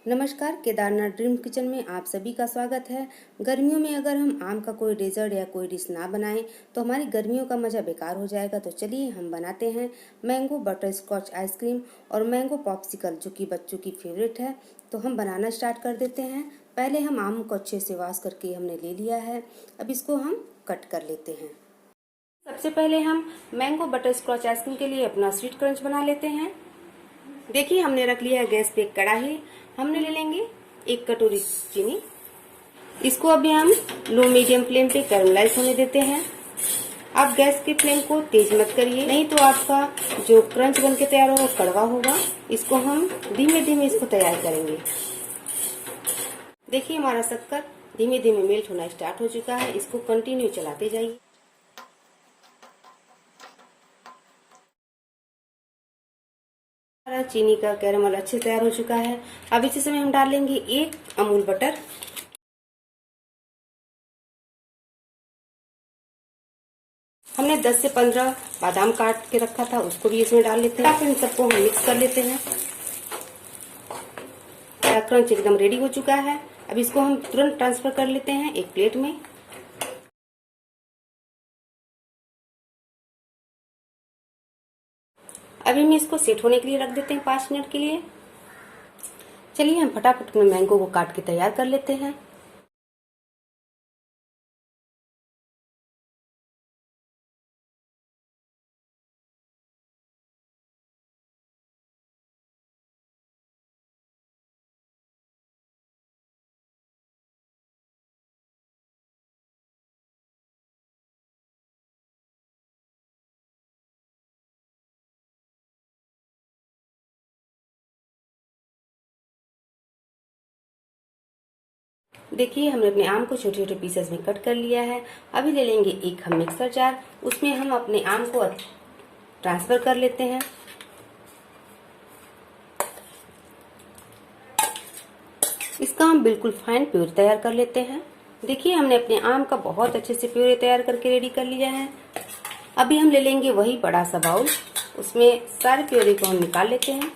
नमस्कार, Kedarnath dream kitchen में आप सभी का स्वागत है। गर्मियों में अगर हम आम का कोई डेजर्ट या कोई डिश ना बनाएं तो हमारी गर्मियों का मज़ा बेकार हो जाएगा। तो चलिए हम बनाते हैं मैंगो बटर स्कॉच आइसक्रीम और मैंगो पॉप्सिकल, जो कि बच्चों की फेवरेट है। तो हम बनाना स्टार्ट कर देते हैं। पहले हम आम को अच्छे से वॉश करके हमने ले लिया है। अब इसको हम कट कर लेते हैं। सबसे पहले हम मैंगो बटर स्कॉच आइसक्रीम के लिए अपना स्वीट क्रंच बना लेते हैं। देखिए, हमने रख लिया है गैस पे एक कढ़ाई। हमने ले लेंगे 1 कटोरी चीनी। इसको अभी हम लो मीडियम फ्लेम पे कैरमलाइज होने देते हैं। आप गैस की फ्लेम को तेज मत करिए, नहीं तो आपका जो क्रंच बन के तैयार होगा कड़वा होगा। इसको हम धीमे धीमे इसको तैयार करेंगे। देखिए, हमारा शक्कर धीमे धीमे मेल्ट होना स्टार्ट हो चुका है। इसको कंटिन्यू चलाते जाइए। चीनी का कैरमल अच्छे से तैयार हो चुका है। अब इसी समय हम डालेंगे 1 अमूल बटर। हमने 10 से 15 बादाम काट के रखा था, उसको भी इसमें डाल लेते हैं। इन सबको हम मिक्स कर लेते हैं। क्रंच एकदम रेडी हो चुका है। अब इसको हम तुरंत ट्रांसफर कर लेते हैं एक प्लेट में। अभी हम इसको सेट होने के लिए रख देते हैं 5 मिनट के लिए। चलिए हम फटाफट में मैंगो को काट के तैयार कर लेते हैं। देखिए, हमने अपने आम को छोटे छोटे पीसेस में कट कर लिया है। अभी ले लेंगे एक हम मिक्सर जार, उसमें हम अपने आम को ट्रांसफर कर लेते हैं। इसका हम बिल्कुल फाइन प्यूरी तैयार कर लेते हैं। देखिए, हमने अपने आम का बहुत अच्छे से प्यूरी तैयार करके रेडी कर लिया है। अभी हम ले लेंगे वही बड़ा सा बाउल, उसमें सारे प्यूरी को हम निकाल लेते हैं।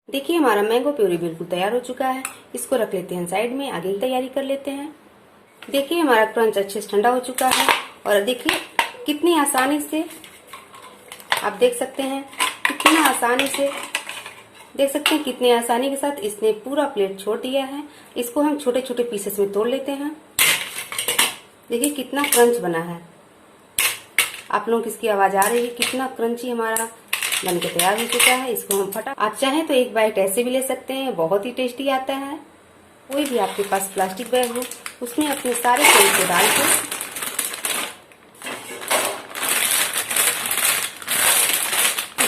देखिए, हमारा मैंगो प्यूरी बिल्कुल तैयार हो चुका है। इसको रख लेते हैं साइड में, आगे की तैयारी कर लेते हैं। देखिए, हमारा क्रंच अच्छे से ठंडा हो चुका है। और देखिए कितनी आसानी से, आप देख सकते हैं कितना आसानी से, देख सकते हैं कितनी आसानी के साथ इसने पूरा प्लेट छोड़ दिया है। इसको हम छोटे छोटे पीसेस में तोड़ लेते हैं। देखिए कितना क्रंच बना है। आप लोगों को इसकी आवाज आ रही है, कितना क्रंची हमारा बन के तैयार हो चुका है। इसको हम आप चाहें तो एक बाइट ऐसे भी ले सकते हैं, बहुत ही टेस्टी आता है। कोई भी आपके पास प्लास्टिक बैग हो, उसमें अपने सारे तेल को डाल के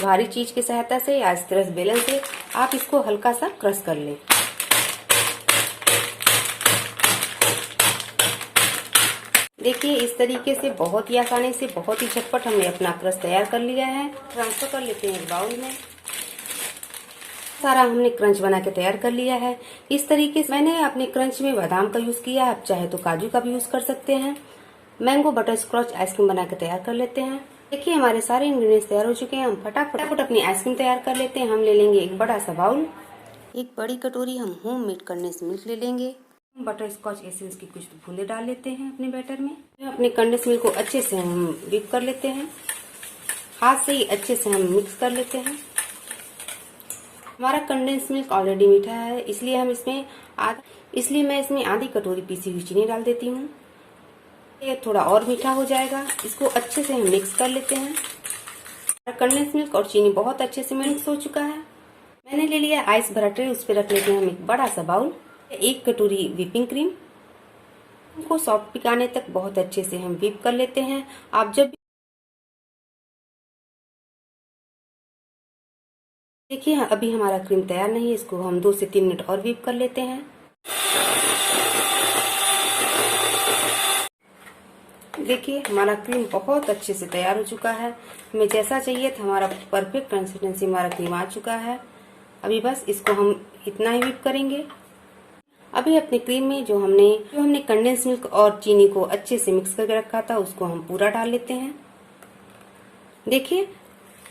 भारी चीज की सहायता से या इस तरह बेलन से आप इसको हल्का सा क्रश कर लें। देखिए, इस तरीके से बहुत ही आसानी से, बहुत ही झटपट हमने अपना क्रश तैयार कर लिया है। ट्रांसफर कर लेते हैं बाउल में। सारा हमने क्रंच बना के तैयार कर लिया है। इस तरीके से मैंने अपने क्रंच में बादाम का यूज किया है, आप चाहे तो काजू का भी यूज कर सकते हैं। मैंगो बटर स्कॉच आइसक्रीम बना के तैयार कर लेते हैं। देखिए, हमारे सारे इंग्रेडिएंट्स तैयार हो चुके हैं। हम फटाफट अपनी आइसक्रीम तैयार कर लेते हैं। हम ले लेंगे एक बड़ा सा बाउल, एक बड़ी कटोरी हम होम मेड कंडेंस मिल्क ले लेंगे। बटर स्कॉच एसेंस की कुछ बूंदे डाल लेते हैं अपने बैटर में। अपने कंडेंस मिल्क को अच्छे से हम व्हिप कर लेते हैं। हाथ से ही अच्छे से हम मिक्स कर लेते हैं। हमारा कंडेंस मिल्क ऑलरेडी मीठा है, इसलिए मैं इसमें आधी कटोरी पीसी हुई चीनी डाल देती हूँ। ये थोड़ा और मीठा हो जाएगा। इसको अच्छे से हम मिक्स कर लेते हैं। कंडेंस मिल्क और चीनी बहुत अच्छे से मिक्स हो चुका है। मैंने ले लिया आइस भरा ट्रे, उस पर रख लेते हैं हम एक बड़ा सा बाउल। 1 कटोरी व्हिपिंग क्रीम को सॉफ्ट पिकाने तक बहुत अच्छे से हम व्हिप कर लेते हैं। आप जब देखिए, अभी हमारा क्रीम तैयार नहीं है, इसको हम 2 से 3 मिनट और व्हिप कर लेते हैं। देखिए, हमारा क्रीम बहुत अच्छे से तैयार हो चुका है। हमें जैसा चाहिए था, हमारा परफेक्ट कंसिस्टेंसी हमारा क्रीम आ चुका है। अभी बस इसको हम इतना ही व्हिप करेंगे। अभी अपने क्रीम में जो हमने कंडेंस मिल्क और चीनी को अच्छे से मिक्स करके रखा था, उसको हम पूरा डाल लेते हैं। देखिए,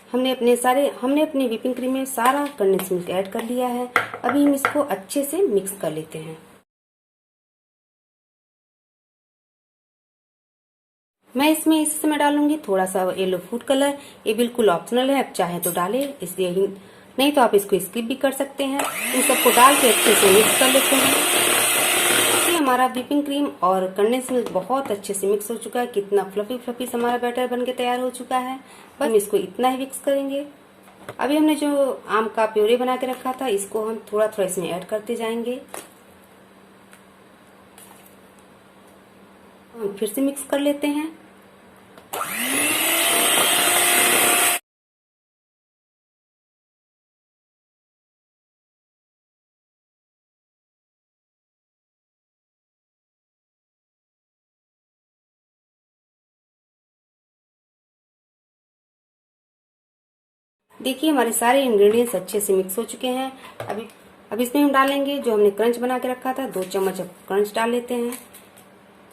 हमने अपने व्हिपिंग क्रीम में सारा कंडेंस मिल्क ऐड कर लिया है। अभी हम इसको अच्छे से मिक्स कर लेते हैं। मैं इसमें इस समय डालूंगी थोड़ा सा येलो फूड कलर। ये बिल्कुल ऑप्शनल है, आप चाहे तो डालें, इसलिए नहीं तो आप इसको स्किप भी कर सकते हैं। इन सबको डाल के अच्छे से मिक्स कर लेते हैं। ये हमारा व्हिपिंग क्रीम और कंडेंस मिल्क बहुत अच्छे से मिक्स हो चुका है। कितना फ्लफी फ्लफी हमारा बैटर बन के तैयार हो चुका है। बस हम इसको इतना ही मिक्स करेंगे। अभी हमने जो आम का प्यूरे बना के रखा था, इसको हम थोड़ा थोड़ा इसमें ऐड करते जाएंगे। हम फिर से मिक्स कर लेते हैं। देखिए हमारे सारे इंग्रेडिएंट्स अच्छे से मिक्स हो चुके हैं। अब इसमें हम डालेंगे जो हमने क्रंच बना के रखा था। 2 चम्मच अब क्रंच डाल लेते हैं,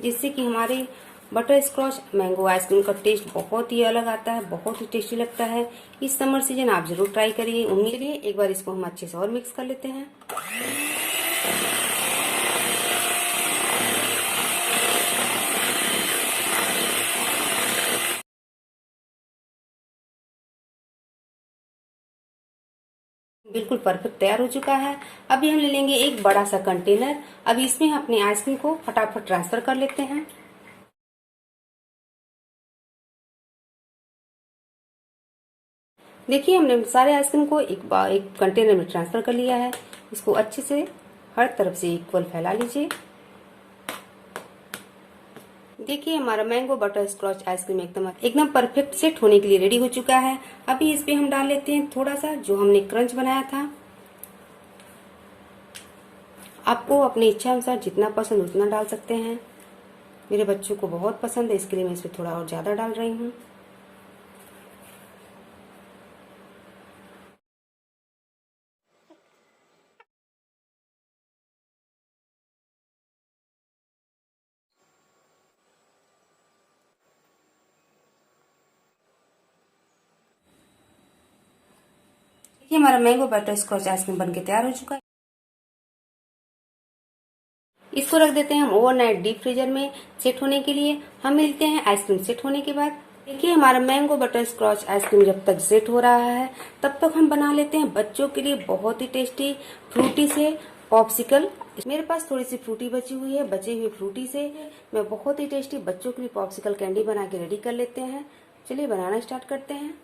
जिससे कि हमारे बटर स्कॉच मैंगो आइसक्रीम का टेस्ट बहुत ही अलग आता है, बहुत ही टेस्टी लगता है। इस समर सीजन आप जरूर ट्राई करिए। उम्मीद है एक बार इसको हम अच्छे से और मिक्स कर लेते हैं। बिल्कुल परफेक्ट तैयार हो चुका है। अभी हम ले लेंगे एक बड़ा सा कंटेनर। अभी इसमें हम अपने आइसक्रीम को फटाफट ट्रांसफर कर लेते हैं। देखिए हमने सारे आइसक्रीम को एक कंटेनर में ट्रांसफर कर लिया है। इसको अच्छे से हर तरफ से इक्वल फैला लीजिए। देखिए हमारा मैंगो बटर स्कॉच आइसक्रीम एकदम परफेक्ट सेट होने के लिए रेडी हो चुका है। अभी इस पे हम डाल लेते हैं थोड़ा सा जो हमने क्रंच बनाया था। आपको अपनी इच्छा अनुसार जितना पसंद उतना डाल सकते हैं। मेरे बच्चों को बहुत पसंद है, इसके लिए मैं इस पे थोड़ा और ज्यादा डाल रही हूँ। ये हमारा मैंगो बटर स्कॉच आइसक्रीम बनके तैयार हो चुका है। इसको रख देते हैं हम ओवरनाइट डीप फ्रीजर में सेट होने के लिए। हम मिलते हैं आइसक्रीम सेट होने के बाद। देखिए हमारा मैंगो बटर स्कॉच आइसक्रीम जब तक सेट हो रहा है, तब तक हम बना लेते हैं बच्चों के लिए बहुत ही टेस्टी फ्रूटी से पॉप्सिकल। मेरे पास थोड़ी सी फ्रूटी बची हुई है। बचे हुए फ्रूटी से मैं बहुत ही टेस्टी बच्चों के लिए पॉप्सिकल कैंडी बना के रेडी कर लेते हैं। चलिए बनाना स्टार्ट करते हैं।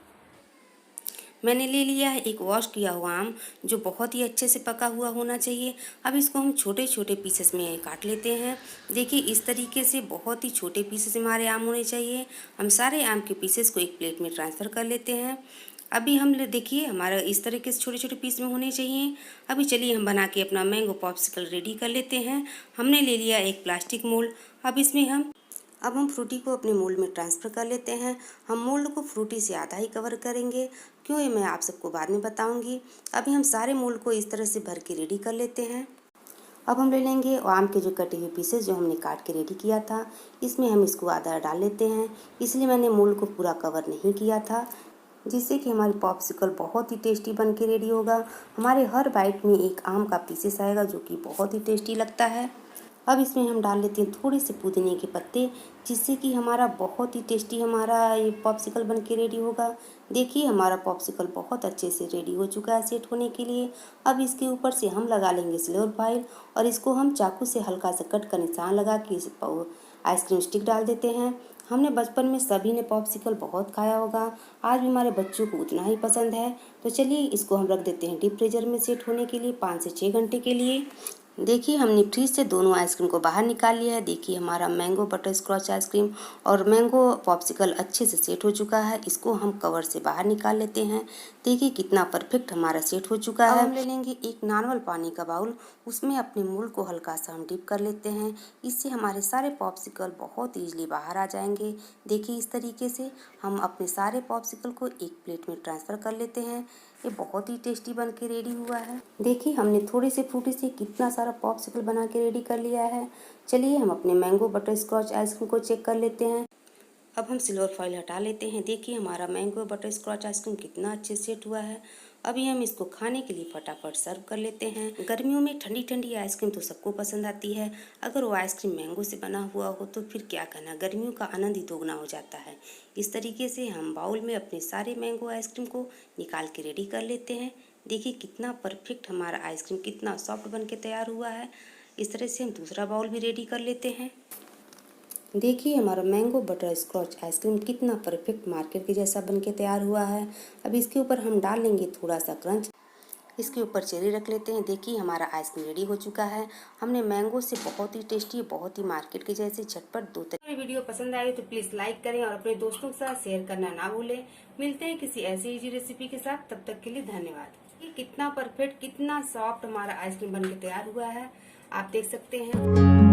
मैंने ले लिया है एक वॉश किया हुआ आम, जो बहुत ही अच्छे से पका हुआ होना चाहिए। अब इसको हम छोटे छोटे पीसेस में काट लेते हैं। देखिए इस तरीके से बहुत ही छोटे पीसेस हमारे आम होने चाहिए। हम सारे आम के पीसेस को एक प्लेट में ट्रांसफ़र कर लेते हैं। अभी हम देखिए हमारा इस तरीके से छोटे छोटे पीस में होने चाहिए। अभी चलिए हम बना के अपना मैंगो पॉप्सिकल रेडी कर लेते हैं। हमने ले लिया एक प्लास्टिक मोल्ड। अब हम फ्रूटी को अपने मोल्ड में ट्रांसफ़र कर लेते हैं। हम मोल्ड को फ्रूटी से आधा ही कवर करेंगे, क्यों ये मैं आप सबको बाद में बताऊंगी। अभी हम सारे मोल्ड को इस तरह से भर के रेडी कर लेते हैं। अब हम ले लेंगे आम के जो कटे हुए पीसेस जो हमने काट के रेडी किया था, इसमें हम इसको आधा डाल लेते हैं। इसलिए मैंने मोल्ड को पूरा कवर नहीं किया था, जिससे कि हमारी पॉप्सिकल बहुत ही टेस्टी बन के रेडी होगा। हमारे हर बाइट में एक आम का पीसेस आएगा, जो कि बहुत ही टेस्टी लगता है। अब इसमें हम डाल लेते हैं थोड़े से पुदीने के पत्ते, जिससे कि हमारा बहुत ही टेस्टी हमारा ये पॉप्सिकल बन के रेडी होगा। देखिए हमारा पॉप्सिकल बहुत अच्छे से रेडी हो चुका है सेट होने के लिए। अब इसके ऊपर से हम लगा लेंगे सिल्वर फॉइल, और इसको हम चाकू से हल्का सा कट का निशान लगा के इस आइसक्रीम स्टिक डाल देते हैं। हमने बचपन में सभी ने पॉप्सिकल बहुत खाया होगा, आज भी हमारे बच्चों को उतना ही पसंद है। तो चलिए इसको हम रख देते हैं डीप फ्रीजर में सेट होने के लिए 5 से 6 घंटे के लिए। देखिए हमने फ्रीज से दोनों आइसक्रीम को बाहर निकाल लिया है। देखिए हमारा मैंगो बटर स्कॉच आइसक्रीम और मैंगो पॉप्सिकल अच्छे से सेट हो चुका है। इसको हम कवर से बाहर निकाल लेते हैं। देखिए कितना परफेक्ट हमारा सेट हो चुका है। हम ले लेंगे एक नॉर्मल पानी का बाउल, उसमें अपने मोल्ड को हल्का सा हम डिप कर लेते हैं। इससे हमारे सारे पॉप्सिकल बहुत ईजिली बाहर आ जाएंगे। देखिए इस तरीके से हम अपने सारे पॉप्सिकल को एक प्लेट में ट्रांसफ़र कर लेते हैं। ये बहुत ही टेस्टी बन के रेडी हुआ है। देखिए हमने थोड़े से फ्रूटी से कितना सारा पॉप्सिकल बना के रेडी कर लिया है। चलिए हम अपने मैंगो बटर स्कॉच आइसक्रीम को चेक कर लेते हैं। अब हम सिल्वर फॉइल हटा लेते हैं। देखिए हमारा मैंगो बटर स्कॉच आइसक्रीम कितना अच्छे से सेट हुआ है। अभी हम इसको खाने के लिए फटाफट सर्व कर लेते हैं। गर्मियों में ठंडी ठंडी आइसक्रीम तो सबको पसंद आती है। अगर वो आइसक्रीम मैंगो से बना हुआ हो तो फिर क्या कहना, गर्मियों का आनंद ही दोगुना हो जाता है। इस तरीके से हम बाउल में अपने सारे मैंगो आइसक्रीम को निकाल के रेडी कर लेते हैं। देखिए कितना परफेक्ट हमारा आइसक्रीम कितना सॉफ्ट बन के तैयार हुआ है। इस तरह से हम दूसरा बाउल भी रेडी कर लेते हैं। देखिए हमारा मैंगो बटर स्कॉच आइसक्रीम कितना परफेक्ट मार्केट के जैसा बनके तैयार हुआ है। अब इसके ऊपर हम डाल लेंगे थोड़ा सा क्रंच। इसके ऊपर चेरी रख लेते हैं। देखिए हमारा आइसक्रीम रेडी हो चुका है। हमने मैंगो से बहुत ही टेस्टी, बहुत ही मार्केट के जैसे झटपट दो तरीके। वीडियो पसंद आई तो प्लीज लाइक करें और अपने दोस्तों के साथ शेयर करना ना भूलें। मिलते हैं किसी ऐसी इजी रेसिपी के साथ, तब तक के लिए धन्यवाद। ये कितना परफेक्ट, कितना सॉफ्ट हमारा आइसक्रीम बनके तैयार हुआ है, आप देख सकते हैं।